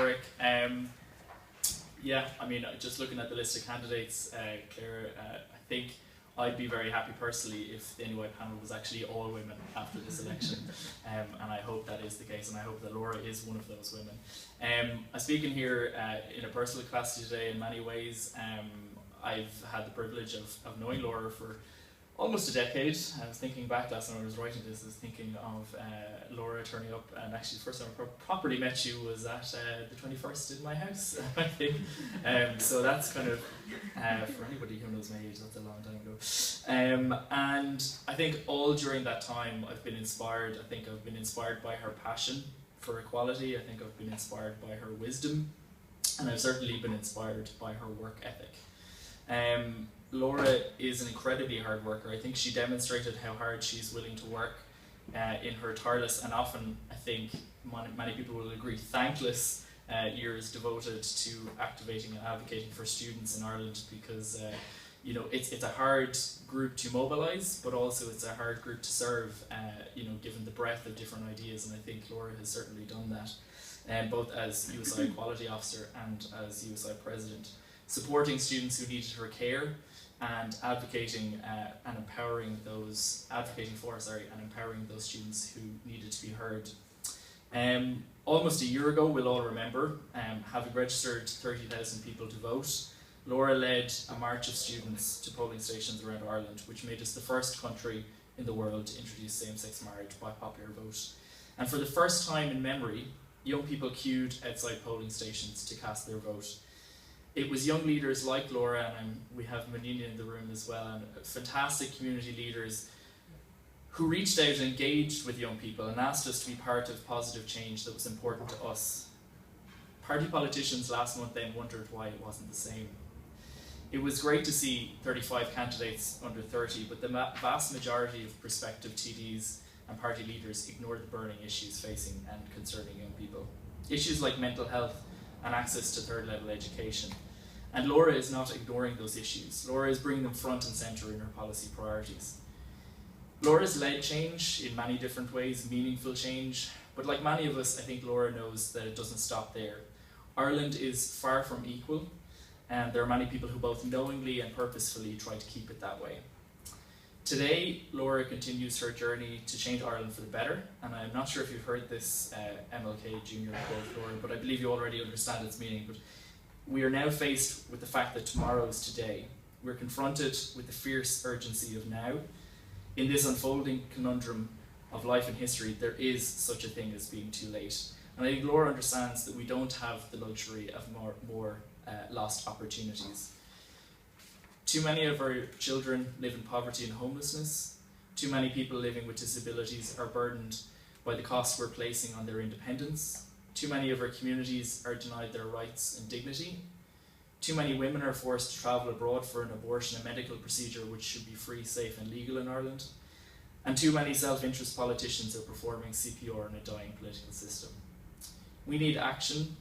Warwick. Yeah, I mean, just looking at the list of candidates, Claire, I think I'd be very happy personally if the NUI panel was actually all women after this election, and I hope that is the case, and I hope that Laura is one of those women. I'm speaking here in a personal capacity today in many ways. I've had the privilege of knowing Laura for almost a decade. I was thinking back last time I was writing this, I was thinking of Laura turning up, and actually the first time I properly met you was at the 21st in my house, I think. So that's kind of, for anybody who knows my age, that's a long time ago. And I think all during that time I've been inspired. I think I've been inspired by her passion for equality. I think I've been inspired by her wisdom, and I've certainly been inspired by her work ethic. Laura is an incredibly hard worker. I think she demonstrated how hard she's willing to work in her tireless and often, I think, many people will agree, thankless years devoted to activating and advocating for students in Ireland, because you know, it's a hard group to mobilise, but also it's a hard group to serve, you know, given the breadth of different ideas, and I think Laura has certainly done that, both as USI Equality Officer and as USI President, supporting students who needed her care, and advocating and empowering those, and empowering those students who needed to be heard. Almost a year ago, we'll all remember, having registered 30,000 people to vote, Laura led a march of students to polling stations around Ireland, which made us the first country in the world to introduce same-sex marriage by popular vote. And for the first time in memory, young people queued outside polling stations to cast their vote. It was young leaders like Laura, and we have Menina in the room as well, and fantastic community leaders who reached out and engaged with young people and asked us to be part of positive change that was important to us. Party politicians last month then wondered why it wasn't the same. It was great to see 35 candidates under 30, but the vast majority of prospective TDs and party leaders ignored the burning issues facing and concerning young people. Issues like mental health and access to third level education. And Laura is not ignoring those issues. Laura is bringing them front and centre in her policy priorities. Laura's led change in many different ways, meaningful change, but like many of us, I think Laura knows that it doesn't stop there. Ireland is far from equal, and there are many people who both knowingly and purposefully try to keep it that way. Today, Laura continues her journey to change Ireland for the better, and I'm not sure if you've heard this MLK Jr. quote, Laura, but I believe you already understand its meaning. But we are now faced with the fact that tomorrow is today. We're confronted with the fierce urgency of now. In this unfolding conundrum of life and history, there is such a thing as being too late. And I think Laura understands that we don't have the luxury of more lost opportunities. Too many of our children live in poverty and homelessness. Too many people living with disabilities are burdened by the costs we're placing on their independence. Too many of our communities are denied their rights and dignity. Too many women are forced to travel abroad for an abortion, a medical procedure which should be free, safe and legal in Ireland. And too many self-interest politicians are performing CPR in a dying political system. We need action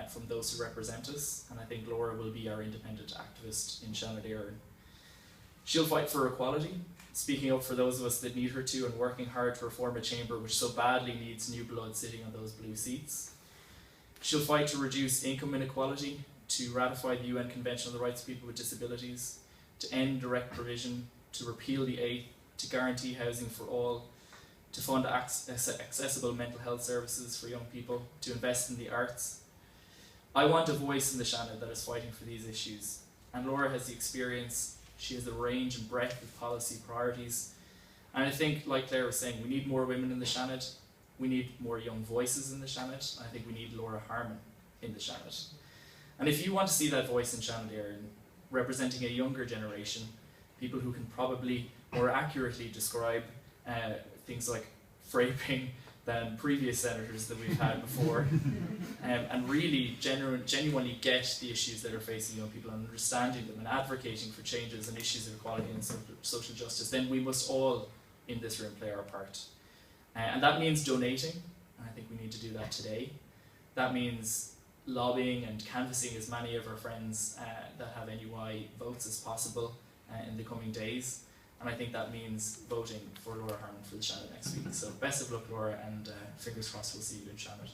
from those who represent us, and I think Laura will be our independent activist in Seanad. She'll fight for equality, speaking up for those of us that need her to, and working hard to reform a chamber which so badly needs new blood sitting on those blue seats. She'll fight to reduce income inequality, to ratify the UN Convention on the Rights of People with Disabilities, to end direct provision, to repeal the 8th, to guarantee housing for all, to fund accessible mental health services for young people, to invest in the arts. I want a voice in the Seanad that is fighting for these issues, and Laura has the experience, she has the range and breadth of policy priorities, and I think, like Claire was saying, we need more women in the Seanad, we need more young voices in the Seanad, and I think we need Laura Harmon in the Seanad. And if you want to see that voice in Seanad, representing a younger generation, people who can probably more accurately describe things like fraping than previous senators that we've had before, and really genuinely get the issues that are facing young people and understanding them and advocating for changes and issues of equality and social justice, then we must all in this room play our part. And that means donating, and I think we need to do that today. That means lobbying and canvassing as many of our friends that have NUI votes as possible in the coming days. And I think that means voting for Laura Harmon for the Seanad next week. So best of luck, Laura, and fingers crossed we'll see you in Seanad.